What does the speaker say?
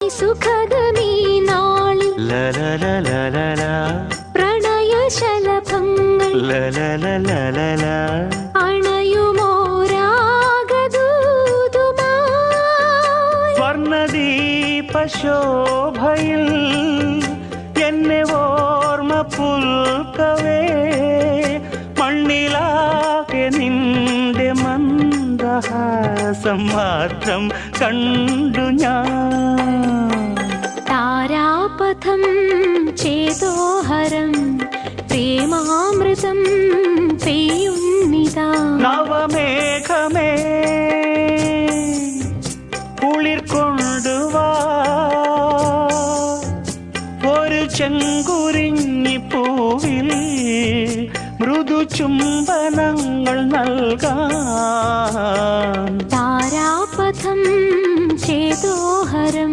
സുഖദമീ നാളിൽ പ്രണയശലഭങ്ങൾ അണയുമോരാഗദൂതുമായി സ്വർണദീപശോഭയിൽ എന്നെ ഓർമ്മ പുൽക്കവേ മണ്ണിലാകെ നിന്റെ മന്ദഹാസം മാത്രം കണ്ടു ഞാൻ. താരാപഥം ചേതോഹരം പ്രേമാമൃതം പെയ്യുന്നിതാ. നവമേഘമേ കുളിർ കൊണ്ടുവാ ഒരു ചെങ്കുരിഞ്ഞി പൂവിൽ മൃദു ചുംബനങ്ങൾ നൽകാൻ. താരാപഥം ചേതോഹരം